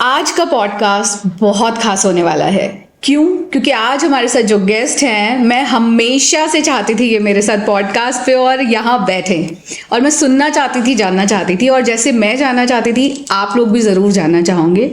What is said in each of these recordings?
आज का पॉडकास्ट बहुत खास होने वाला है। क्यों? क्योंकि आज हमारे साथ जो गेस्ट हैं, मैं हमेशा से चाहती थी ये मेरे साथ पॉडकास्ट पे और यहाँ बैठे और मैं सुनना चाहती थी, जानना चाहती थी, और जैसे मैं जानना चाहती थी आप लोग भी ज़रूर जानना चाहोगे।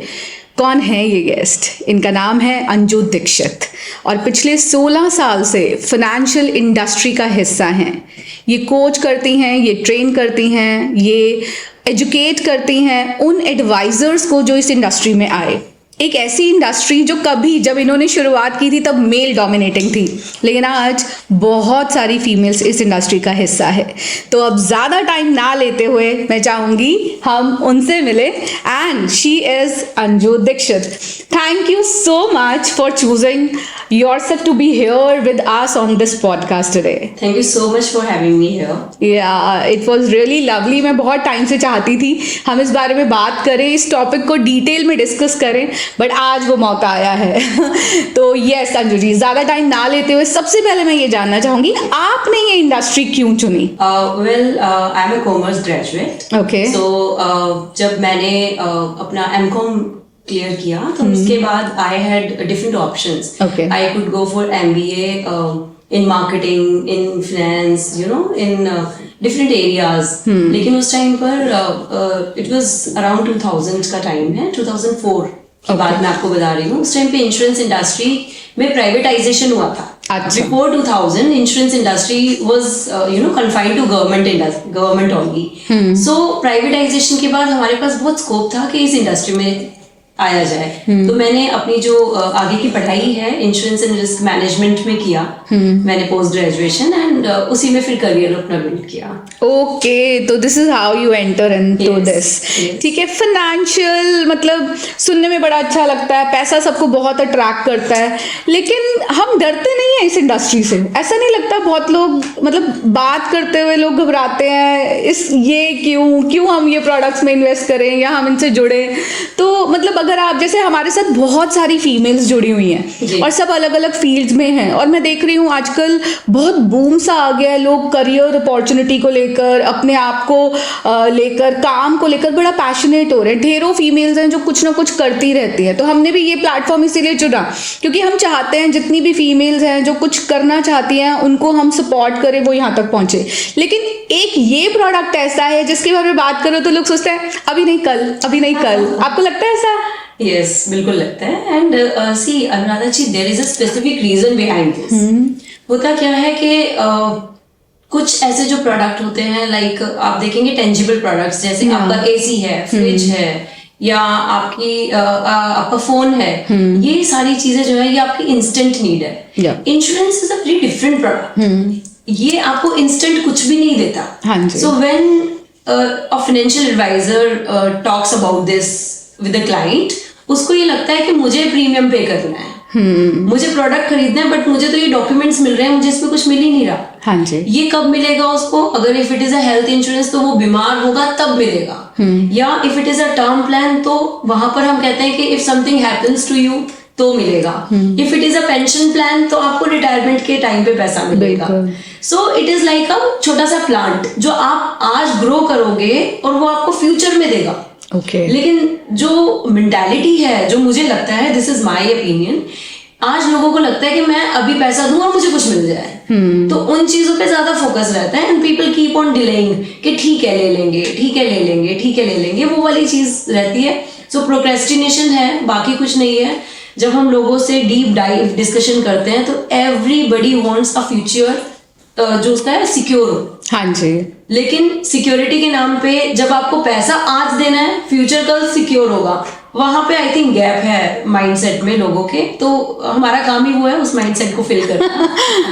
कौन है ये गेस्ट? इनका नाम है अंजू दीक्षित और पिछले 16 साल से फाइनेंशियल इंडस्ट्री का हिस्सा हैं। ये कोच करती हैं, ये ट्रेन करती हैं, ये एजुकेट करती हैं उन एडवाइजर्स को जो इस इंडस्ट्री में आए। एक ऐसी इंडस्ट्री जो कभी जब इन्होंने शुरुआत की थी तब मेल डोमिनेटिंग थी, लेकिन आज बहुत सारी फीमेल्स इस इंडस्ट्री का हिस्सा है। तो अब ज़्यादा टाइम ना लेते हुए मैं चाहूँगी हम उनसे मिले and she is Anju Dikshit. Thank you so much for choosing yourself to be here with us on this podcast today. Thank you so much for having me here. Yeah, it was really lovely. मैं बहुत time से चाहती थी हम इस बारे में बात करें, इस टॉपिक को डिटेल में डिस्कस करें, बट आज वो मौका आया है। तो यस अंजू जी, ज़्यादा टाइम ना लेते हुए सबसे पहले मैं ये जानना चाहूँगी आपने ये इंडस्ट्री क्यों चुनी? I am a commerce graduate. Okay. So जब मैंने अपना एमकॉम क्लियर किया तो उसके बाद I had different options. Okay. I could go for MBA in marketing, in finance, you know, in different areas. लेकिन उस टाइम पर इट वाज अराउंड 2000 का टाइम है, 2004 की बात मैं आपको बता रही हूँ। उस टाइम पे इंश्योरेंस इंडस्ट्री में प्राइवेटाइजेशन हुआ था। अच्छा। Before 2000 insurance industry was confined to government only. So privatization के बाद हमारे पास बहुत स्कोप था कि इस इंडस्ट्री में आया जाए। तो मैंने अपनी जो आगे की पढ़ाई है इंश्योरेंस एंड रिस्क मैनेजमेंट में किया। मैंने पोस्ट ग्रेजुएशन एंड उसी में फिर करियर अपना बिल्ड किया। ओके, तो this is how you enter into this. ठीक है, फाइनेंशियल मतलब सुनने में बड़ा अच्छा लगता है, पैसा सबको बहुत अट्रैक्ट करता है, लेकिन हम डरते नहीं हैं इस इंडस्ट्री से। ऐसा नहीं लगता? बहुत लोग मतलब बात करते हुए लोग घबराते हैं, इस ये क्यों हम ये प्रोडक्ट्स में इन्वेस्ट करें या हम इनसे जुड़े। तो मतलब अगर आप, जैसे हमारे साथ बहुत सारी फीमेल्स जुड़ी हुई हैं और सब अलग अलग फील्ड्स में हैं, और मैं देख रही हूँ आजकल बहुत बूम सा आ गया है, लोग करियर अपॉर्चुनिटी को लेकर, अपने आप को लेकर, काम को लेकर बड़ा पैशनेट हो रहे हैं। ढेरों फीमेल्स हैं जो कुछ ना कुछ करती रहती हैं। तो हमने भी ये प्लेटफॉर्म इसीलिए चुना क्योंकि हम चाहते हैं जितनी भी फीमेल्स हैं जो कुछ करना चाहती हैं उनको हम सपोर्ट करें, वो यहाँ तक पहुँचे। लेकिन एक ये प्रोडक्ट ऐसा है जिसके बारे में बात करो तो लोग सोचते हैं अभी नहीं कल, अभी नहीं कल। आपको लगता है ऐसा? Yes, बिल्कुल लगता है। And see Anuradha ji, there is a specific reason behind this. होता क्या है कि कुछ ऐसे जो प्रोडक्ट होते हैं, लाइक आप देखेंगे टेंजिबल प्रोडक्ट्स, जैसे आपका एसी है, फ्रिज है, या आपका फोन है, ये सारी चीजें जो है ये आपकी इंस्टेंट नीड है। Insurance is a very different product. ये आपको इंस्टेंट कुछ भी नहीं देता। So when a financial advisor talks about this with the client, उसको ये लगता है कि मुझे प्रीमियम पे करना है, मुझे प्रोडक्ट खरीदना है, बट मुझे तो ये डॉक्यूमेंट्स मिल रहे हैं, मुझे इसमें कुछ मिल ही नहीं रहा। हाँ जी। ये कब मिलेगा उसको? अगर if it is a health insurance तो वो बीमार होगा तब मिलेगा, या if it is a term plan तो वहां पर हम कहते हैं कि if something happens to you तो मिलेगा। If it is a pension plan तो आपको रिटायरमेंट के टाइम पे पैसा मिलेगा। So it is like a छोटा सा प्लांट जो आप आज ग्रो करोगे और वो आपको फ्यूचर में देगा। Okay. लेकिन जो मेंटालिटी है, जो मुझे लगता है, दिस इज माय ओपिनियन, आज लोगों को लगता है कि मैं अभी पैसा दूंगा मुझे कुछ मिल जाए। तो उन चीजों पे ज्यादा फोकस रहता है and people keep on delaying कि ठीक है ले लेंगे, ठीक है ले लेंगे, ठीक है ले लेंगे, वो वाली चीज रहती है। सो प्रोक्रेस्टिनेशन है, बाकी कुछ नहीं है। जब हम लोगों से डीप डाइव डिस्कशन करते हैं तो एवरीबडी वांट्स अ फ्यूचर जो उसका है सिक्योर हो। हाँ जी। लेकिन सिक्योरिटी के नाम पे जब आपको पैसा आज देना है, फ्यूचर कल सिक्योर होगा, वहां पे आई थिंक गैप है माइंडसेट में लोगों के। तो हमारा काम ही वो है उस माइंडसेट को फिल करना।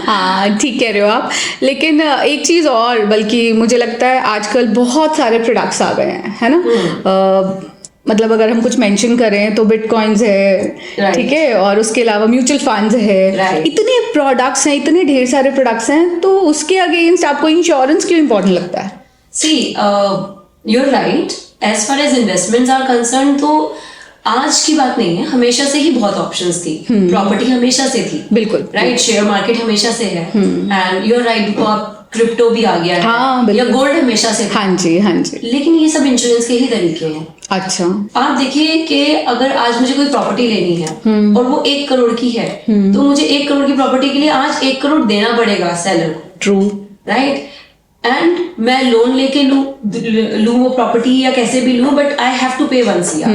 हाँ, ठीक कह रहे हो आप। लेकिन एक चीज और, बल्कि मुझे लगता है आजकल बहुत सारे प्रोडक्ट्स आ गए हैं, है ना? मतलब अगर हम कुछ मेंशन करें तो बिटकॉइंस है, ठीक है, और उसके अलावा म्यूचुअल फंड्स है, इतने प्रोडक्ट्स हैं, इतने ढेर सारे प्रोडक्ट्स हैं। तो उसके अगेंस्ट आपको इंश्योरेंस क्यों इम्पोर्टेंट लगता है? See you are right, as far as investments are concern, तो आज की बात नहीं है, हमेशा से ही बहुत ऑप्शंस थी, प्रॉपर्टी हमेशा से थी, बिल्कुल राइट, शेयर मार्केट हमेशा से है, and you are right, crypto भी आ गया है, हाँ, या गोल्ड हमेशा से था। हाँ जी, हाँ जी। लेकिन ये सब इंश्योरेंस के ही तरीके हैं। अच्छा, आप देखिए कि अगर आज मुझे कोई प्रॉपर्टी लेनी है और वो 1 करोड़ की है, तो मुझे 1 करोड़ की प्रॉपर्टी के लिए आज 1 करोड़ देना पड़ेगा सेलर को, ट्रू, राइट, एंड मैं लोन लेके लूं वो प्रॉपर्टी या कैसे भी लूं, बट आई हैव टू पे 1 CR।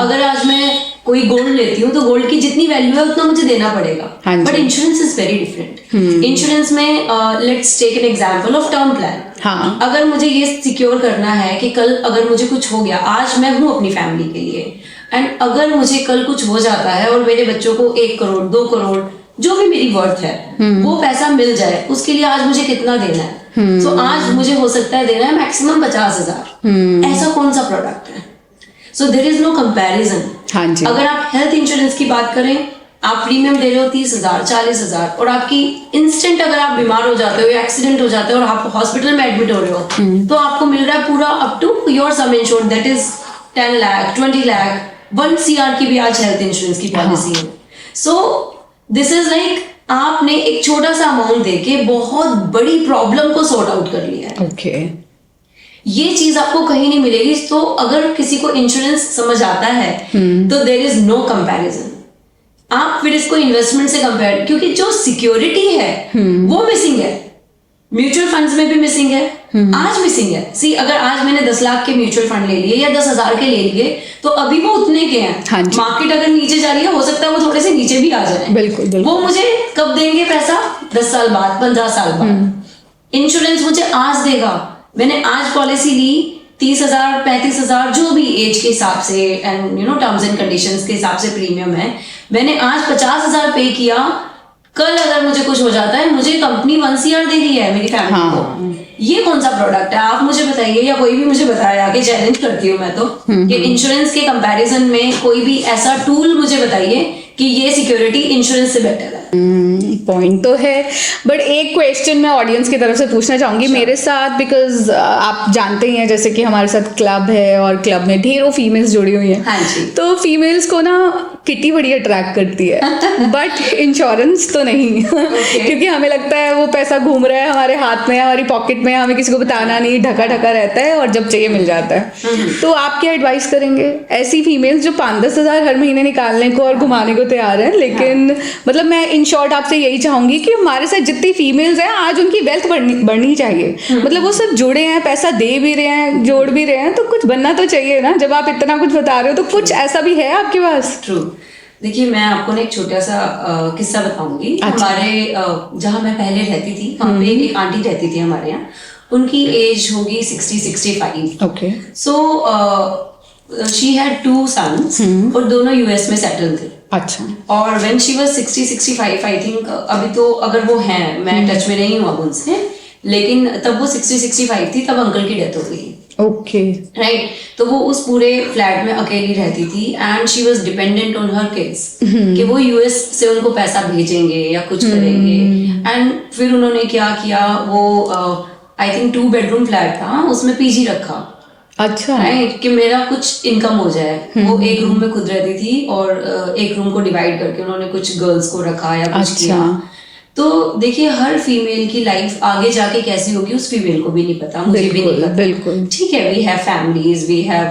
अगर आज मैं कोई गोल्ड लेती हूँ तो गोल्ड की जितनी वैल्यू है उतना मुझे देना पड़ेगा, हाँ जी। But insurance is very different. Insurance में let's take an example of term plan. हाँ, अगर मुझे ये सिक्योर करना है कि कल अगर मुझे कुछ हो गया, आज मैं हूं अपनी फैमिली के लिए, एंड अगर मुझे कल कुछ हो जाता है और मेरे बच्चों को 1 करोड़ 2 करोड़ जो भी मेरी वर्थ है वो पैसा मिल जाए, उसके लिए आज मुझे कितना देना है? तो आज मुझे हो सकता है देना है मैक्सिमम 50,000। ऐसा कौन सा प्रोडक्ट है? So there is no comparison. हाँ जी। अगर आप हेल्थ इंश्योरेंस की बात करें, आप प्रीमियम दे रहे हो 30,000 40,000, और आपकी इंस्टेंट अगर आप बीमार हो जाते हो या एक्सीडेंट हो जाते हो और आप हॉस्पिटल में एडमिट हो रहे हो, तो आपको मिल रहा है पूरा up to your sum insured, that is 10 lakh 20 lakh 1 CR की भी आज हेल्थ इंश्योरेंस की पॉलिसी है। सो दिस इज लाइक आपने एक छोटा सा अमाउंट देके बहुत बड़ी प्रॉब्लम को सॉर्ट आउट कर लिया है। ओके, ये चीज आपको कहीं नहीं मिलेगी। तो अगर किसी को इंश्योरेंस समझ आता है तो देयर इज नो कंपैरिजन। आप फिर इसको इन्वेस्टमेंट से कंपेयर, क्योंकि जो सिक्योरिटी है वो मिसिंग है, म्यूचुअल फंड्स में भी मिसिंग है, आज मिसिंग है। सी, अगर आज मैंने 10 लाख के म्यूचुअल फंड ले लिए या 10,000 के ले लिए, तो अभी वो उतने के हैं। हाँ जी। मार्केट अगर नीचे जा रही है, हो सकता है वो थोड़े से नीचे भी आ जाए। बिल्कुल, बिल्कुल। वो मुझे कब देंगे पैसा? 10 साल बाद, 15 साल बाद। इंश्योरेंस मुझे आज देगा। मैंने आज पॉलिसी ली 30,000 35,000 जो भी एज के हिसाब से एंड टर्म्स एंड कंडीशंस के हिसाब से प्रीमियम है, मैंने आज 50,000 पे किया। कल अगर मुझे कुछ हो जाता है, मुझे कंपनी 1 CR दे रही है मेरी फैमिली को। ये कौन सा प्रोडक्ट है? आप मुझे बताइए, या कोई भी मुझे बताया, कि चैलेंज करती हूँ मैं तो कि इंश्योरेंस के कंपैरिजन में कोई भी ऐसा टूल मुझे बताइए कि ये सिक्योरिटी इंश्योरेंस से बेटर है। पॉइंट तो है, बट एक क्वेश्चन मैं ऑडियंस की तरफ से पूछना चाहूंगी। मेरे साथ, बिकॉज आप जानते ही हैं जैसे कि हमारे साथ क्लब है और क्लब में ढेरों फीमेल्स जुड़ी हुई हैं। हाँ जी। तो फीमेल्स को ना किटी बड़ी अट्रैक्ट करती है बट इंश्योरेंस तो नहीं क्योंकि हमें लगता है वो पैसा घूम रहा है हमारे हाथ में, हमारी पॉकेट में, हमें किसी को बताना नहीं, ढका ढका रहता है और जब चाहिए मिल जाता है। तो आप क्या एडवाइस करेंगे ऐसी फीमेल्स जो 5-10 हज़ार हर महीने निकालने को और घुमाने को तैयार है, लेकिन मतलब मैं इन शॉर्ट आपसे यही चाहूंगी कि हमारे साथ जितनी फीमेल्स हैं आज उनकी वेल्थ बढ़नी चाहिए। मतलब वो सब जुड़े हैं, पैसा दे भी रहे हैं, जोड़ भी रहे हैं, तो कुछ बनना तो चाहिए ना। जब आप इतना कुछ बता रहे हो तो कुछ ऐसा भी है आपके पास? ट्रू। देखिए, मैं आपको ना एक छोटा सा किस्सा बताऊंगी। अच्छा। हमारे जहाँ मैं पहले रहती थी, वहाँ पे एक आंटी रहती थी हमारे यहाँ। उनकी एज होगी 60-65। Okay. So she had 2 sons और दोनों US में सेटल थे। अच्छा। और when she was 60-65, I think, अभी तो अगर वो हैं, मैं टच में नहीं हूँ अब उनसे, लेकिन तब वो 60-65 थी, तब अंकल की डेथ हो गई। ओके। राइट। तो वो उस पूरे फ्लैट में अकेली रहती थी and she was dependent on her kids कि वो US से उनको पैसा भेजेंगे या कुछ करेंगे। एंड फिर उन्होंने क्या किया, वो आई थिंक 2 bedroom फ्लैट था, उसमें PG रखा। अच्छा। राइट, कि मेरा कुछ इनकम हो जाए। वो एक रूम में खुद रहती थी और एक रूम को डिवाइड करके उन्होंने कुछ गर्ल्स को रखा या कुछ किया। तो देखिए, हर फीमेल की लाइफ आगे जाके कैसी होगी उस फीमेल को भी नहीं पता, मुझे भी नहीं पता। बिल्कुल। ठीक है, we have families, we have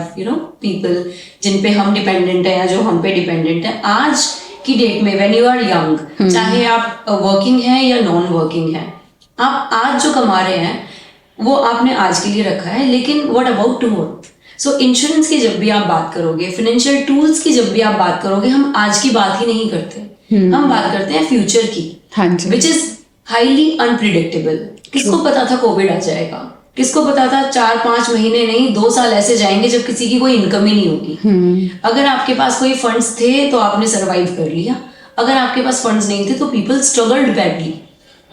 people जिन पे हम डिपेंडेंट है या जो हम पे डिपेंडेंट है। आज की डेट में व्हेन यू आर यंग, चाहे आप वर्किंग हैं या नॉन वर्किंग हैं, आप आज जो कमा रहे हैं वो आपने आज के लिए रखा है, लेकिन what about tomorrow? So insurance की जब भी आप बात करोगे, फाइनेंशियल टूल्स की जब भी आप बात करोगे, हम आज की बात ही नहीं करते, हम बात करते हैं फ्यूचर की, विच इज हाईली अनप्रिडिक्टेबल। किसको पता था कोविड आ जाएगा? किसको पता था 4-5 महीने नहीं 2 साल ऐसे जाएंगे जब किसी की कोई इनकम ही नहीं होगी। अगर आपके पास कोई फंड्स थे तो आपने सरवाइव कर लिया, अगर आपके पास फंड्स नहीं थे तो people struggled badly.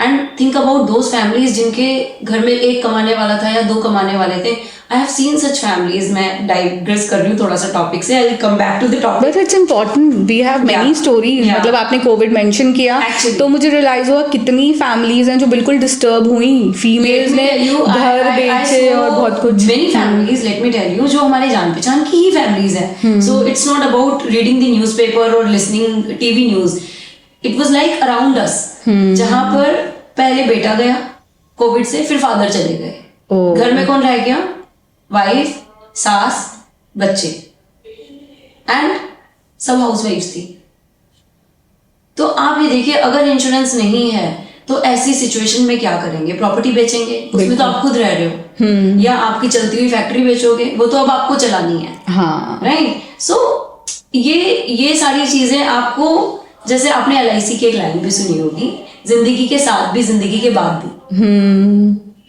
And think about those families जिनके घर में एक कमाने वाला था या दो कमाने वाले थे. I have seen such families. मैं डाइग्रेस कर रही हूँ थोड़ा सा टॉपिक से. I will come back to the topic. But it's important, we have many stories. मतलब आपने कोविड मेंशन किया Actually. तो मुझे रियलाइज हुआ कितनी फैमिलीज हैं जो बिल्कुल डिस्टर्ब हुई. फीमेल्स ने घर बेचे और बहुत कुछ. Many families, let me tell you, जो हमारे जान पहचान की ही फैमिलीज है. So it's not about reading the newspaper और listening TV news. It was like around us, जहां पर पहले बेटा गया कोविड से, फिर फादर चले गए. Oh. घर में कौन रह गया? वाइफ, सास, बच्चे, एंड सब हाउसवाइफ्स थी. तो आप ये देखिए, अगर इंश्योरेंस नहीं है तो ऐसी सिचुएशन में क्या करेंगे? प्रॉपर्टी बेचेंगे, उसमें तो आप खुद रह रहे हो, या आपकी चलती हुई फैक्ट्री बेचोगे, वो तो अब आपको चलानी है. हाँ, राइट. सो ये सारी चीजें आपको, जैसे आपने LIC की एक लाइन भी सुनी होगी, जिंदगी के साथ भी जिंदगी के बाद भी.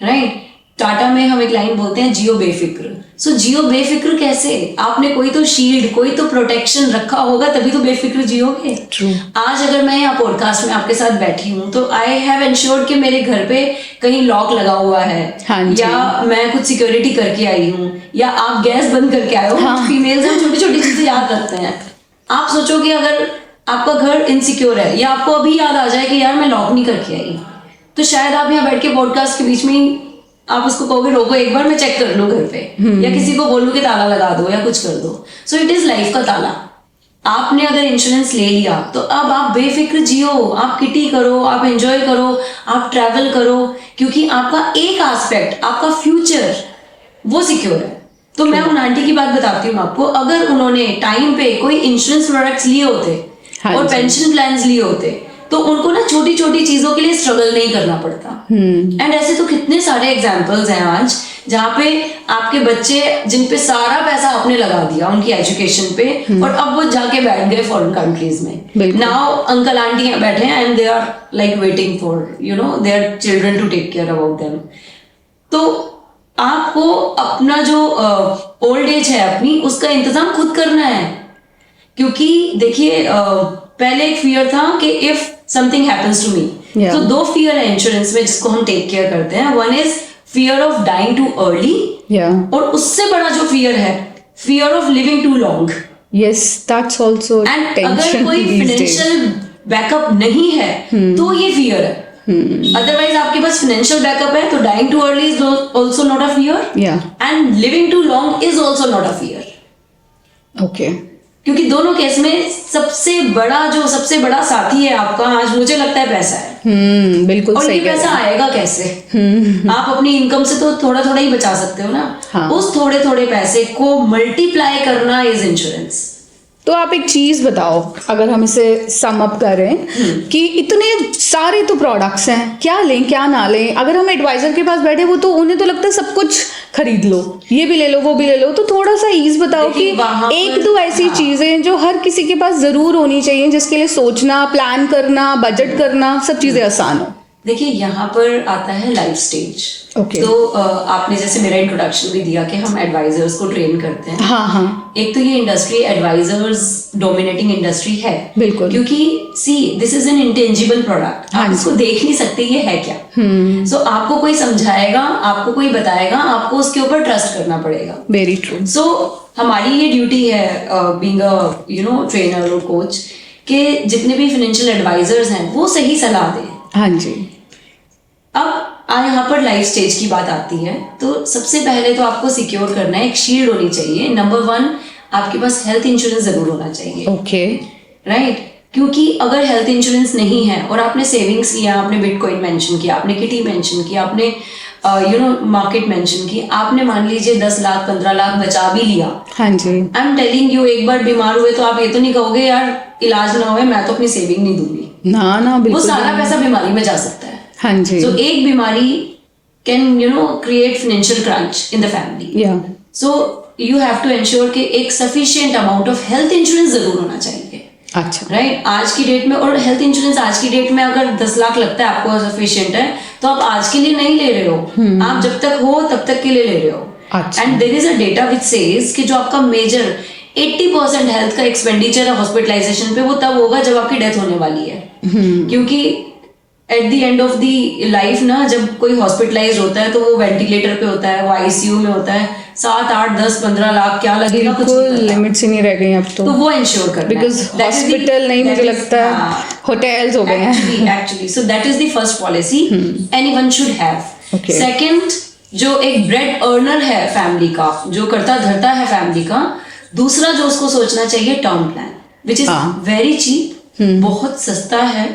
राइट. टाटा में हम एक लाइन बोलते हैं, जियो बेफिक्र. सो जियो बेफिक्र कैसे? आपने कोई तो शील्ड, कोई तो प्रोटेक्शन रखा होगा, तभी तो बेफिक्र जियोगे. True. आज अगर मैं यहाँ पॉडकास्ट में आपके साथ बैठी हूँ तो आई हैव एंश्योर्ड कि मेरे घर पे कहीं लॉक लगा हुआ है, हाँ जी. या मैं कुछ सिक्योरिटी करके आई हूँ, या आप गैस बंद करके आए हो. हाँ. फीमेल्स हम छोटी छोटी चीजें याद रखते हैं. आप सोचोगे अगर आपका घर इनसिक्योर है, या आपको अभी याद आ जाए कि यार मैं लॉक नहीं करके आई, तो शायद आप यहाँ बैठ के पॉडकास्ट के बीच में ही आप उसको कहोगे रोको एक बार, मैं चेक कर लूँ घर पे, या किसी को बोलूँ कि ताला लगा दो या कुछ कर दो. सो इट इज लाइफ का ताला. आपने अगर इंश्योरेंस ले लिया तो अब आप बेफिक्र जियो, आप किटी करो, आप एंजॉय करो, आप ट्रैवल करो, क्योंकि आपका एक एस्पेक्ट, आपका फ्यूचर, वो सिक्योर है. तो मैं उन आंटी की बात बताती हूँ आपको. अगर उन्होंने टाइम पे कोई इंश्योरेंस प्रोडक्ट्स लिए होते और पेंशन प्लान्स लिए होते तो उनको ना छोटी छोटी चीजों के लिए स्ट्रगल नहीं करना पड़ता. एंड ऐसे तो कितने सारे एग्जांपल्स हैं आज, जहाँ पे आपके बच्चे जिन पे सारा पैसा आपने लगा दिया उनकी एजुकेशन पे, और अब वो जाके बैठ गए फॉरेन कंट्रीज में. नाउ अंकल आंटी बैठे हैं and they are like waiting for their children to take care about them. तो आपको अपना जो ओल्ड एज है अपनी, उसका इंतजाम खुद करना है. क्योंकि देखिए, पहले एक फियर था कि if something happens to me, तो दो फियर है इंश्योरेंस में जिसको हम टेक केयर करते हैं. One is fear of dying too early, और उससे बड़ा जो फियर है, fear of living too long. Yes, that's also and अगर कोई फाइनेंशियल बैकअप नहीं है तो ये फियर है. अदरवाइज आपके पास फाइनेंशियल बैकअप है तो dying too early is also not a fear, and living too long is also not a fear. Okay. क्योंकि दोनों केस में सबसे बड़ा साथी है आपका, आज मुझे लगता है, पैसा है. बिल्कुल और सही. ये पैसा आएगा कैसे? आप अपनी इनकम से तो थोड़ा थोड़ा ही बचा सकते हो ना. हाँ. उस थोड़े थोड़े पैसे को मल्टीप्लाई करना इज इंश्योरेंस. तो आप एक चीज बताओ, अगर हम इसे सम अप करें कि इतने सारे तो प्रोडक्ट्स हैं, क्या लें क्या ना लें. अगर हम एडवाइजर के पास बैठे, वो तो उन्हें तो लगता है सब कुछ खरीद लो, ये भी ले लो, वो भी ले लो. तो थोड़ा सा ईज बताओ कि एक दो ऐसी चीजें जो हर किसी के पास जरूर होनी चाहिए, जिसके लिए सोचना, प्लान करना, बजट करना, सब चीजें आसान हो. देखिए, यहाँ पर आता है लाइफ स्टेज. Okay. तो आपने जैसे मेरा इंट्रोडक्शन भी दिया कि हम एडवाइजर्स को ट्रेन करते हैं. हाँ. एक तो ये इंडस्ट्री एडवाइजर्स डोमिनेटिंग इंडस्ट्री है. बिल्कुल. क्योंकि see this is an intangible product. आप इसको देख नहीं सकते ये है क्या. सो आपको कोई समझाएगा, आपको कोई बताएगा, आपको उसके ऊपर ट्रस्ट करना पड़ेगा. Very true. सो हमारी ये ड्यूटी है बीइंग अ ट्रेनर और कोच, कि जितने भी फाइनेंशियल एडवाइजर्स हैं वो सही सलाह दें. हाँ जी. अब यहाँ पर लाइफ स्टेज की बात आती है, तो सबसे पहले तो आपको सिक्योर करना है, एक शील्ड होनी चाहिए. नंबर 1, आपके पास हेल्थ इंश्योरेंस जरूर होना चाहिए. ओके. राइट. क्योंकि अगर हेल्थ इंश्योरेंस नहीं है और आपने सेविंग्स किया, आपने बिटकॉइन मेंशन किया, आपने किटी मेंशन किया, आपने मार्केट मेंशन की, आपने मान लीजिए 10 लाख 15 लाख बचा भी लिया. हाँ जी. आई एम टेलिंग यू, एक बार बीमार हुए तो आप ये तो नहीं कहोगे यार इलाज ना होए, मैं तो अपनी सेविंग नहीं दूंगी. ना, बिल्कुल. वो सारा पैसा बीमारी में जा सकता है. हाँ जी. So एक बीमारी can create financial crunch in the family. Yeah. So you have to ensure कि एक sufficient amount of health insurance जरूर होना चाहिए. अच्छा. राइट. आज की डेट में, और हेल्थ इंश्योरेंस आज की डेट में अगर 10 लाख लगता है आपको सफिशिएंट है, तो आप आज के लिए नहीं ले रहे हो. आप जब तक हो तब तक के लिए ले रहे हो. And there is a data which says कि जो आपका मेजर 80% हेल्थ का एक्सपेंडिचर है हॉस्पिटलाइजेशन पे, वो तब होगा जब आपकी डेथ होने वाली है. क्योंकि at the end of the life ना, जब कोई हॉस्पिटलाइज होता है तो वो वेंटिलेटर पे होता है, वो आईसीयू में होता है, 7, 8, 10, 15 लाख क्या लगेगा, कुछ नहीं बिल्कुल पता। लिमिट्स ही नहीं रह गई अब तो वो इंश्योर करना बिकॉज हॉस्पिटल नहीं, मुझे लगता है होटल्स हो गए हैं actually. So that is the first policy anyone should have. Okay. Second, जो एक ब्रेड अर्नर है फैमिली का, जो करता धरता है फैमिली का, दूसरा जो उसको सोचना चाहिए term plan, which is very cheap, बहुत सस्ता है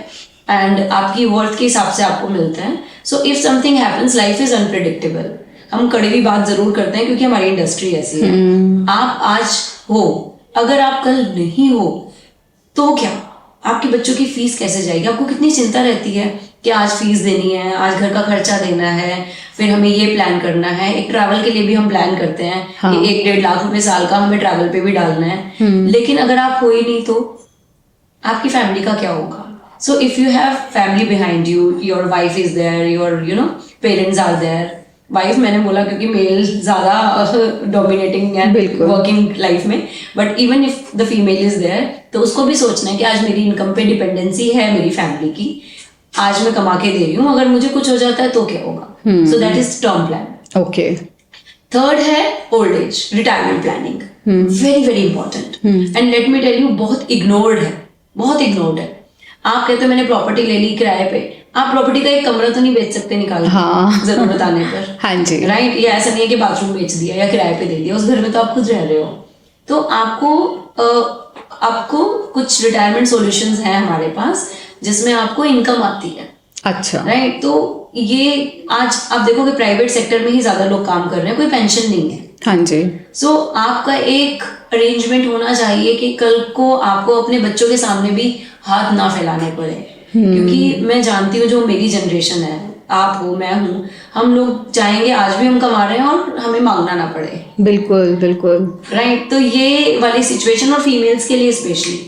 एंड आपकी वर्थ के हिसाब से आपको मिलता है। So if something happens, life is unpredictable. हम कड़वी बात जरूर करते हैं क्योंकि हमारी इंडस्ट्री ऐसी है। आप आज हो, अगर आप कल नहीं हो तो क्या? आपके बच्चों की फीस कैसे जाएगी? आपको कितनी चिंता रहती है कि आज फीस देनी है, आज घर का खर्चा देना है, फिर हमें ये प्लान करना है। एक ट्रैवल के लिए भी हम प्लान करते हैं कि 1-1.5 लाख रुपए साल का हमें ट्रैवल पे भी डालना है। लेकिन अगर आप हो ही नहीं तो आपकी फैमिली का क्या होगा? So if you have family behind you, your wife is there, your parents are there. Wife मैंने बोला क्योंकि मेल ज्यादा डोमिनेटिंग है वर्किंग लाइफ में, but even if the female is there, तो उसको भी सोचना है कि आज मेरी इनकम पे डिपेंडेंसी है मेरी फैमिली की, आज मैं कमा के दे रही हूँ, अगर मुझे कुछ हो जाता है तो क्या होगा? So that is term plan. Okay. Third है old age retirement planning, very very important and let me tell you, बहुत इग्नोर्ड है, बहुत इग्नोर्ड है। आप कहते हो मैंने प्रॉपर्टी ले ली किराए पे, आप प्रॉपर्टी का एक कमरा तो नहीं बेच सकते निकाल के जरूरत आने पर। हाँ जी, राइट। ये ऐसा नहीं है कि बाथरूम बेच दिया या किराए पे दे दिया, उस घर में तो आप खुद रह रहे हो। तो आपको कुछ रिटायरमेंट सॉल्यूशंस हैं हमारे पास जिसमें आपको इनकम आती है। अच्छा। राइट। तो ये आज आप देखोगे प्राइवेट सेक्टर में ही ज्यादा लोग काम कर रहे हैं, कोई पेंशन नहीं है। हाँ जी। सो आपका एक अरेंजमेंट होना चाहिए कि कल को आपको अपने बच्चों के सामने भी हाथ ना फैलाने पड़े। क्योंकि मैं जानती हूँ जो मेरी जनरेशन है, आप हो, मैं हूँ, हम लोग चाहेंगे आज भी हम कमा रहे हैं और हमें मांगना ना पड़े। बिल्कुल बिल्कुल। राइट। तो ये वाली सिचुएशन, और फीमेल्स के लिए स्पेशली,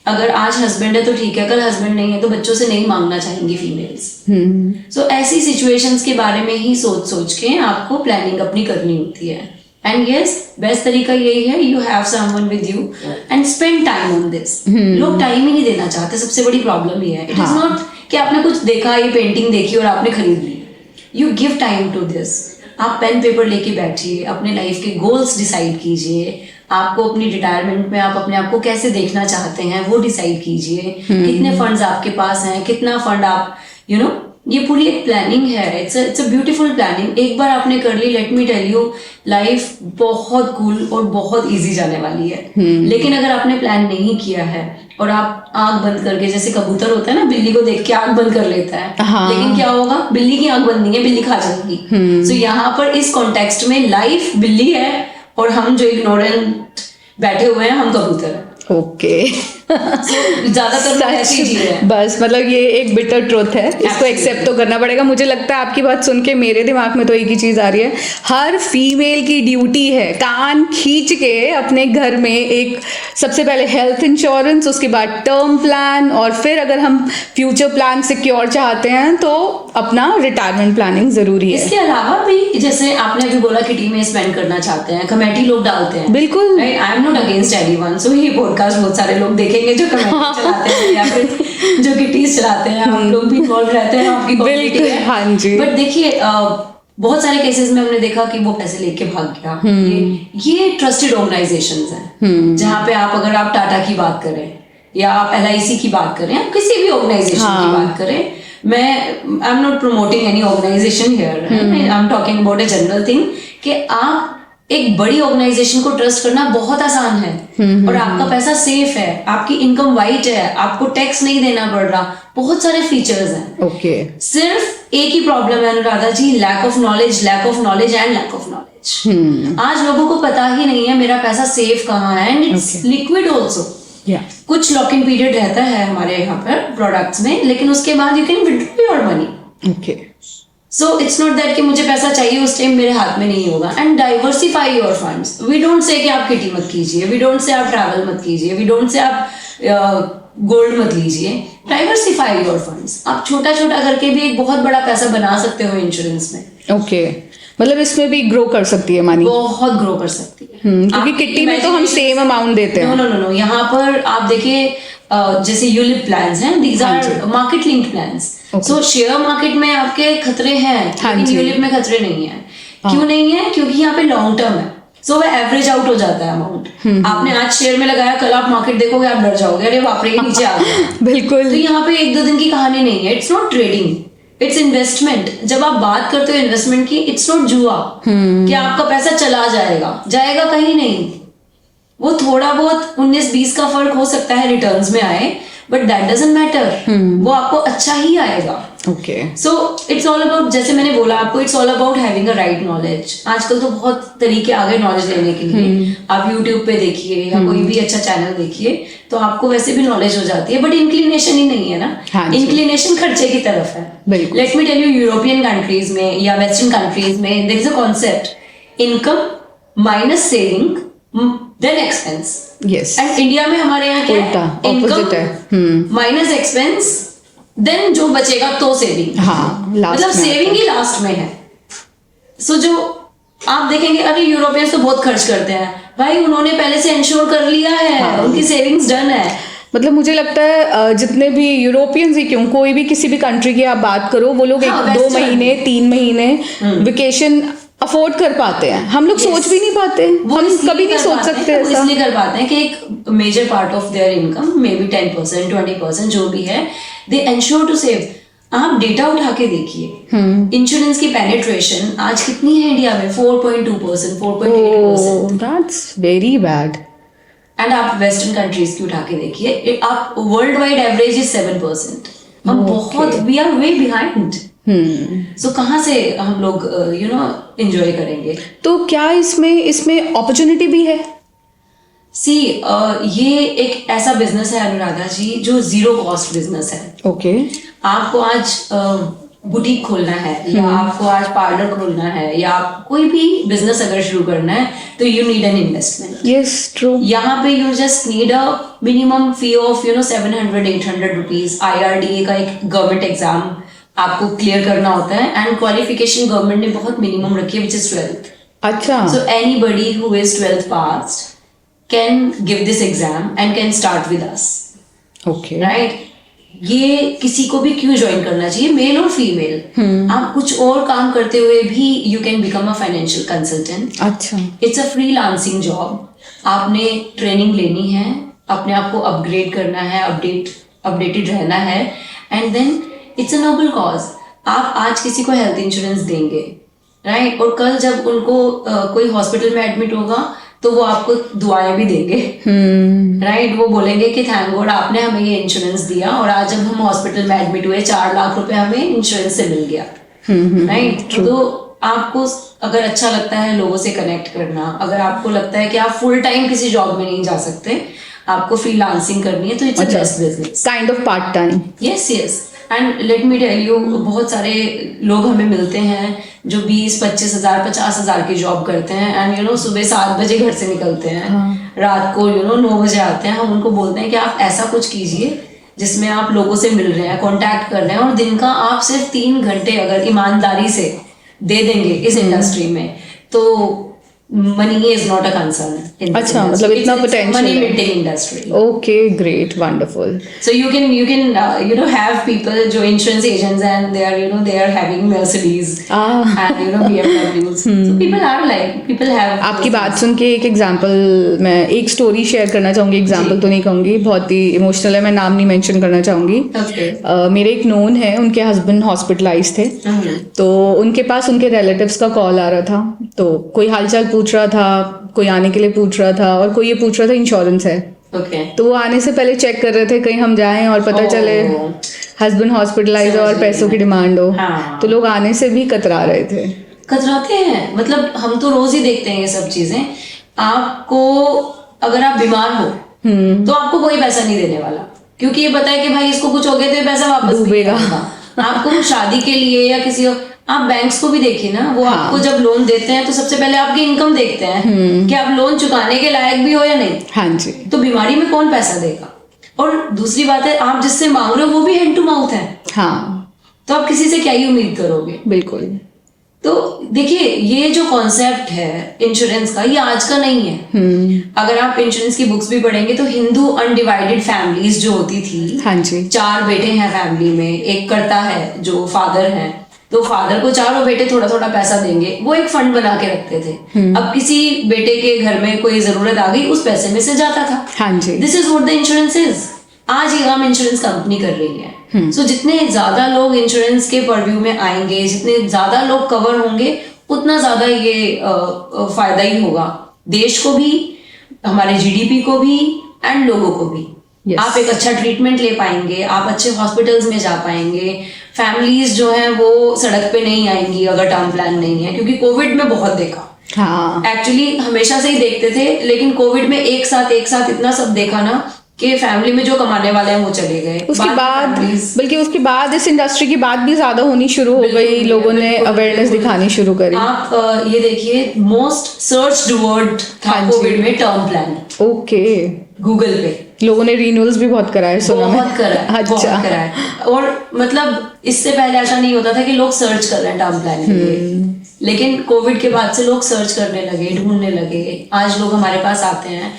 अगर आज हस्बैंड है तो ठीक है, कल हस्बैंड नहीं है तो बच्चों से नहीं मांगना चाहेंगी फीमेल्स। सो ऐसी सिचुएशंस के बारे में ही सोच सोच के आपको प्लानिंग अपनी करनी होती है। एंड यस, बेस्ट तरीका यही है, you have someone with you and spend time on this. लोग टाइम ही नहीं देना चाहते, सबसे बड़ी प्रॉब्लम ये है। इट इज नॉट कि आपने कुछ देखा, ये पेंटिंग देखी और आपने खरीद ली। You give time to this. आप पेन पेपर लेके बैठिए, अपने लाइफ के गोल्स डिसाइड कीजिए, आपको अपनी रिटायरमेंट में आप अपने आप को कैसे देखना चाहते हैं वो डिसाइड कीजिए, कितने फंड्स आपके पास हैं, कितना फंड आप ये पूरी एक प्लानिंग है। It's a beautiful planning. एक बार आपने कर ली, let me tell you, life बहुत कूल और बहुत इजी जाने वाली है। लेकिन अगर आपने प्लान नहीं किया है और आप आंख बंद करके, जैसे कबूतर होता है ना, बिल्ली को देख के आंख बंद कर लेता है, लेकिन क्या होगा? बिल्ली की आंख बंद नहीं है, बिल्ली खा जाएगी। सो यहाँ पर इस कॉन्टेक्स्ट में लाइफ बिल्ली है और हम जो इग्नोरेंट बैठे हुए हैं हम कबूतर हैं। ओके। ज्यादातर लोग ऐसे ही जी रहे हैं। बस मतलब ये एक बिटर ट्रुथ है, इसको एक्सेप्ट तो करना पड़ेगा। मुझे लगता है आपकी बात सुन के मेरे दिमाग में तो एक ही चीज आ रही है, हर फीमेल की ड्यूटी है कान खींच के अपने घर में एक, सबसे पहले हेल्थ इंश्योरेंस, उसके बाद टर्म प्लान, और फिर अगर हम फ्यूचर प्लान सिक्योर चाहते हैं तो अपना रिटायरमेंट प्लानिंग जरूरी है। इसके अलावा भी, जैसे आपने अभी बोला किटी में स्पेंड करना चाहते हैं, कमेटी लोग डालते हैं। बिल्कुल। I am not against anyone. So ये पॉडकास्ट बहुत सारे लोग देखेंगे जो कमेटी चलाते हैं या फिर जो किटीज चलाते हैं, हम लोग भी इन्वॉल्व रहते हैं, आपकी कम्युनिटी है। हाँ जी। बट देखिए, बहुत सारे केसेस में हमने देखा कि वो पैसे लेके भाग गया। ये ट्रस्टेड ऑर्गेनाइजेशंस हैं जहाँ पे आप, अगर आप टाटा की बात करें या आप LIC की बात करें, आप किसी भी ऑर्गेनाइजेशन की बात करें, मैं I am not promoting any organisation here, I am talking about a general thing, कि आप एक बड़ी ऑर्गेनाइजेशन को ट्रस्ट करना बहुत आसान है और आपका पैसा सेफ है, आपकी इनकम वाइट है, आपको टैक्स नहीं देना पड़ रहा, बहुत सारे फीचर्स हैं। ओके। सिर्फ एक ही प्रॉब्लम है Anuradha ji, lack of knowledge, lack of knowledge and lack of knowledge. आज लोगों को पता ही नहीं है मेरा पैसा सेफ कहाँ है, एंड इट्स लिक्विड ऑल्सो। कुछ लॉक इन पीरियड रहता है हमारे यहाँ पर प्रोडक्ट्स में, लेकिन उसके बाद you can withdraw your money. Okay. So it's not that कि मुझे पैसा चाहिए उस टाइम मेरे हाथ में नहीं होगा। And diversify your funds. We don't say कि आप किटी मत कीजिए, वी डोंट से आप ट्रैवल मत कीजिए, वी डोंट से आप गोल्ड मत लीजिए। Diversify your funds. आप छोटा छोटा करके भी एक बहुत बड़ा पैसा बना सकते हो इंश्योरेंस में। ओके। मतलब इसमें भी ग्रो कर सकती है मनी, बहुत ग्रो कर सकती है। क्योंकि किट्टी में तो हम सेम अमाउंट देते हैं। नो, यहाँ पर आप देखिए, जैसे यूलिप प्लान्स हैं, these are market linked plans. So share market में आपके खतरे हैं, हाँ लेकिन जी। यूलिप में खतरे नहीं है। क्यों नहीं है? क्योंकि यहाँ पे लॉन्ग टर्म है, सो वो एवरेज आउट हो जाता है अमाउंट। आपने आज शेयर में लगाया, कल आप मार्केट देखोगे, आप डर जाओगे, अरे बाप रे ये नीचे आ गया। बिल्कुल। तो यहाँ पे 1-2 दिन की कहानी नहीं है। It's not trading, it's investment. जब आप बात करते हो इन्वेस्टमेंट की, इट्स नॉट जुआ कि आपका पैसा चला जाएगा कहीं नहीं। वो थोड़ा बहुत 19-20 का फर्क हो सकता है रिटर्न्स में आए, बट दैट डजंट मैटर, वो आपको अच्छा ही आएगा। Okay. So it's all about, जैसे मैंने बोला आपको, it's all about having a right knowledge. आजकल तो बहुत तरीके आ गए नॉलेज लेने के लिए। आप यूट्यूब पे देखिए या कोई भी अच्छा चैनल देखिए, तो आपको वैसे भी नॉलेज हो जाती है, बट इंक्लिनेशन ही नहीं है ना। हाँ जी। इंक्लिनेशन खर्चे की तरफ है। बिल्कुल। Let me tell you, European countries में या वेस्टर्न कंट्रीज में there is a concept, income minus saving then expense. Yes. And India में हमारे यहाँ क्या उल्टा, है? opposite है। माइनस एक्सपेंस देन जो बचेगा तो सेविंग। हाँ, last मतलब में सेविंग ही लास्ट में है। सो जो आप देखेंगे, अरे यूरोपियंस तो बहुत खर्च करते हैं, भाई उन्होंने पहले से इंश्योर कर लिया है, उनकी सेविंग्स डन है। मतलब मुझे लगता है जितने भी यूरोपियंस ही क्यों, कोई भी किसी भी कंट्री की आप बात करो, वो लोग हाँ, 2 western। महीने 3 महीने वेकेशन अफोर्ड कर पाते हैं। हम लोग सोच भी नहीं पाते, वो हम इसलिए कभी नहीं कर सोच पाते हैं, सकते वो ऐसा। इसलिए कर पाते हैं कि एक major part of their income, may be 10%, 20% जो भी है, दे एंश्योर टू सेव। आप डेटा उठा के देखिए, इंश्योरेंस की पेनिट्रेशन आज कितनी है इंडिया में? 4.2%, 4.8%। That's very bad. एंड आप वेस्टर्न कंट्रीज की उठा के देखिए, आप वर्ल्ड वाइड एवरेज इज 7%। हम बहुत, वी आर वे बिहाइंड। सो कहाँ से हम लोग एंजॉय करेंगे? तो क्या इसमें अपॉर्चुनिटी भी है? सी ये एक ऐसा बिजनेस है अनुराधा जी, जो जीरो कॉस्ट बिजनेस है। ओके। आपको आज बुटीक खोलना है, या आपको आज पार्लर खोलना है, या आप कोई भी बिजनेस अगर शुरू करना है, तो you need an investment. Yes, true. यहाँ पे you just need a minimum fee of 700-800 rupees. IRDA का एक गवर्नमेंट एग्जाम आपको क्लियर करना होता है, एंड क्वालिफिकेशन गवर्नमेंट ने बहुत मिनिमम रखी है, विच इज 12th। अच्छा। So anybody who is 12th passed can give this exam and can start with us, okay. right? ये किसी को भी क्यों ज्वाइन करना चाहिए, मेल और फीमेल। आप कुछ और काम करते हुए भी you can become a financial consultant. अच्छा। It's a freelancing job. आपने ट्रेनिंग लेनी है, अपने आप को अपग्रेड करना है, अपडेटेड रहना है, and then it's a noble cause. आप आज किसी को हेल्थ इंश्योरेंस देंगे, राइट? और कल जब उनको कोई हॉस्पिटल में एडमिट होगा, तो वो आपको दुआएं भी देंगे, राइट? वो बोलेंगे कि थैंक गॉड आपने हमें ये इंश्योरेंस दिया, और आज जब हम हॉस्पिटल में एडमिट हुए 4 लाख रुपए हमें इंश्योरेंस से मिल गया, राइट? तो आपको अगर अच्छा लगता है लोगों से कनेक्ट करना, अगर आपको लगता है कि आप फुल टाइम किसी जॉब में नहीं जा सकते, आपको फ्रीलांसिंग करनी है, तो it's a best business, kind of part time. Yes. And let me tell you, बहुत सारे लोग हमें मिलते हैं जो 20-25 हजार 50 हजार की जॉब करते हैं, एंड सुबह 7 बजे घर से निकलते हैं, रात को 9 बजे आते हैं। हम उनको बोलते हैं कि आप ऐसा कुछ कीजिए जिसमें आप लोगों से मिल रहे हैं, कांटेक्ट कर रहे हैं, और दिन का आप सिर्फ 3 घंटे अगर ईमानदारी से दे देंगे इस इंडस्ट्री में, तो money is not a concern. अच्छा, मतलब इतना potential मनी है। Making industry. Okay, great, wonderful. So you can have people जो insurance agents, and they are having Mercedes and BMWs. So people have आपकी बात सुन के एक एग्जांपल, मैं एक स्टोरी शेयर करना चाहूँगी। एग्जांपल तो नहीं कहूँगी, बहुत ही इमोशनल है, मैं नाम नहीं मेंशन करना चाहूँगी। Okay. मेरे एक नोन है, उनके हस्बैंड हॉस्पिटलाइज थे, तो उनके पास उनके रिलेटिव्स का कॉल आ रहा था, तो कोई हालचाल पूछ रहा था, कोई आने के लिए पूछ रहा था, और कोई ये पूछ रहा था इंश्योरेंस है। Okay. तो वो आने से पहले चेक कर रहे थे कहीं हम जाएं और पता चले हस्बैंड हॉस्पिटलाइज और पैसों की डिमांड हो। हाँ। तो लोग आने से भी कतरा रहे थे। कतराते हैं, मतलब हम तो रोज ही देखते हैं ये सब चीजें। आपको अगर आप बीमार हो तो आपको कोई पैसा नहीं देने वाला, क्योंकि ये पता है कि भाई इसको कुछ हो गया तो ये पैसा वापस नहीं डूबेगा। आएगा। आपको शादी के लिए या किसी आप बैंक्स को भी देखिए ना, वो आपको जब लोन देते हैं तो सबसे पहले आपकी इनकम देखते हैं कि आप लोन चुकाने के लायक भी हो या नहीं। हाँ जी। तो बीमारी में कौन पैसा देगा? और दूसरी बात है, आप जिससे मांग रहे हो वो भी हैंड टू माउथ है, हाँ, तो आप किसी से क्या ही उम्मीद करोगे? बिल्कुल। तो देखिए, ये जो कॉन्सेप्ट है इंश्योरेंस का, ये आज का नहीं है। अगर आप इंश्योरेंस की बुक्स भी पढ़ेंगे तो हिंदू अनडिवाइडेड फैमिलीज जो होती थी, हाँ जी, 4 बेटे हैं फैमिली में, एक करता है जो फादर है, तो फादर को चारों बेटे थोड़ा थोड़ा पैसा देंगे, वो एक फंड बना के रखते थे। अब किसी बेटे के घर में कोई जरूरत आ गई, उस पैसे में से जाता था। हाँ जी, this is what the insurance is. आज ये काम इंश्योरेंस कंपनी कर रही है। सो जितने ज्यादा लोग इंश्योरेंस के परव्यू में आएंगे, जितने ज्यादा लोग कवर होंगे, उतना ज्यादा ये फायदा ही होगा देश को भी, हमारे जीडीपी को भी एंड लोगों को भी। Yes. आप एक अच्छा ट्रीटमेंट ले पाएंगे, आप अच्छे हॉस्पिटल्स में जा पाएंगे, फैमिलीज जो हैं वो सड़क पे नहीं आएंगी अगर टर्म प्लान नहीं है, क्योंकि कोविड में बहुत देखा। हाँ, एक्चुअली हमेशा से ही देखते थे, लेकिन कोविड में एक साथ इतना सब देखा ना कि फैमिली में जो कमाने वाले हैं वो चले गए। उसके बाद बल्कि उसके बाद इस इंडस्ट्री की बात भी ज्यादा होनी शुरू हो गई, लोगों ने अवेयरनेस दिखानी शुरू करी। आप ये देखिए, मोस्ट सर्च्ड वर्ड था कोविड में टर्म प्लान। ओके, गूगल पे लोगों ने रिन्यूअल्स भी बहुत कराए, सुना मैं। बहुत कराए, अच्छा, बहुत कराए। और मतलब इससे पहले ऐसा नहीं होता था कि लोग सर्च कर रहे हैं टर्म प्लान के लिए, लेकिन कोविड के बाद से लोग सर्च करने लगे, ढूंढने लगे। आज लोग हमारे पास आते हैं।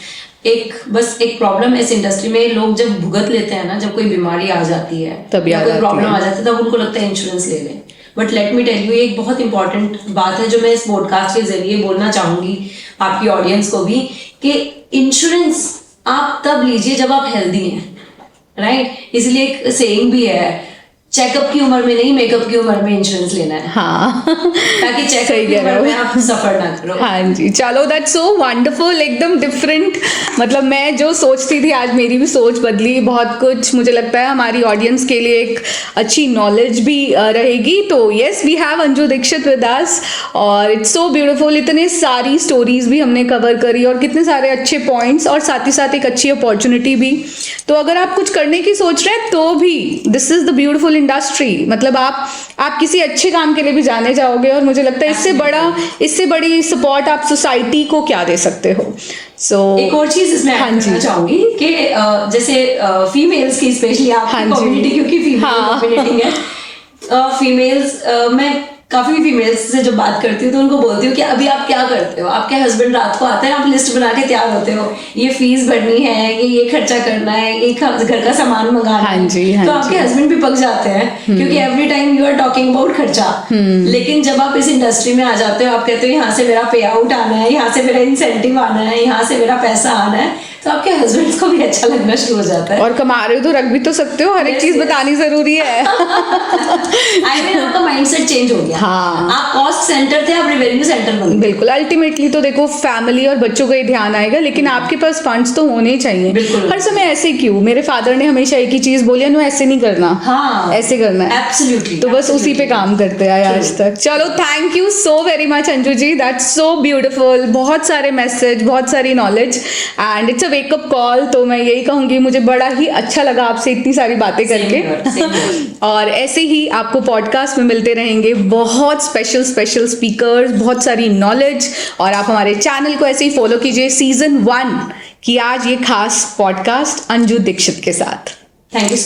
बस एक प्रॉब्लम इस इंडस्ट्री में, लोग जब भुगत लेते हैं ना, जब कोई बीमारी आ जाती है, तभी कोई प्रॉब्लम आ जाती है, तब उनको लगता है इंश्योरेंस ले लें। But let me tell you, एक बहुत इंपॉर्टेंट बात है जो मैं इस पॉडकास्ट के जरिए बोलना चाहूंगी आपकी ऑडियंस को भी, कि इंश्योरेंस आप तब लीजिए जब आप हेल्दी हैं, राइट? इसलिए एक सेइंग भी है, चेकअप की उम्र में नहीं, मेकअप की उम्र में इंश्योरेंस लेना है। हाँ, ताकि चेकअप की उम्र में आप सफर ना करो। हाँ जी, चलो, दैट्स सो वंडरफुल, एकदम डिफरेंट। मतलब मैं जो सोचती थी, आज मेरी भी सोच बदली बहुत कुछ। मुझे लगता है हमारी ऑडियंस के लिए एक अच्छी नॉलेज भी रहेगी। तो yes, we have Anju Dikshit with us, और इट्स सो ब्यूटीफुल। इतने सारी स्टोरीज भी हमने कवर करी, और कितने सारे अच्छे पॉइंट्स, और साथ ही साथ एक अच्छी अपॉर्चुनिटी भी। तो अगर आप कुछ करने की सोच रहे हैं तो भी this is the beautiful industry. मतलब आप किसी अच्छे काम के लिए भी जाने जाओगे, और मुझे लगता है इससे बड़ी सपोर्ट आप सोसाइटी को क्या दे सकते हो। एक और चीज इसमें ऐड करना चाहूंगी कि जैसे फीमेल्स की स्पेशली आपकी कम्युनिटी, क्योंकि फीमेल कम्युनिटी है, फीमेल्स, मैं काफी फीमेल्स से जब बात करती हूँ तो उनको बोलती हूँ कि अभी आप क्या करते हो, आपके हस्बैंड रात को आते हैं, आप लिस्ट बना के तैयार होते हो, ये फीस भरनी है, ये खर्चा करना है, ये घर का सामान मंगाना है। तो आपके हस्बैंड भी पक जाते हैं, क्योंकि every time you are talking about खर्चा। लेकिन जब आप इस इंडस्ट्री में आ जाते हो, आप कहते हो यहाँ से मेरा पे आउट आना है, यहाँ से मेरा इंसेंटिव आना है, यहाँ से मेरा पैसा आना है, तो आपके हस्बैंड को भी अच्छा लगना शुरू हो जाता है। और कमा रहे हो तो रख भी तो सकते हो, हर एक चीज बतानी जरूरी है। आई मीन आपका माइंडसेट चेंज हो गया। हाँ, आप कॉस्ट सेंटर थे, आप रेवेन्यू सेंटर बन गए। बिल्कुल, अल्टीमेटली तो देखो फैमिली और बच्चों का ही ध्यान आएगा, लेकिन आपके पास फंड्स तो होने ही चाहिए। हर समय ऐसे क्यों? मेरे फादर ने हमेशा एक ही चीज बोली है, ऐसे नहीं करना, हाँ, ऐसे करना है। एब्सोल्युटली। तो बस उसी पे काम करते आए आज तक। चलो, thank you so very much Anju ji, that's so beautiful. बहुत सारे मैसेज, बहुत सारी knowledge, and it's a wake up call. तो मैं यही कहूंगी, मुझे बड़ा ही अच्छा लगा आपसे इतनी सारी बातें करके। और ऐसे ही आपको पॉडकास्ट में मिलते रहेंगे बहुत स्पेशल स्पीकर्स, बहुत सारी नॉलेज। और आप हमारे चैनल को ऐसे ही फॉलो कीजिए। सीजन 1 की आज ये खास पॉडकास्ट अंजू दीक्षित के साथ। Thank you so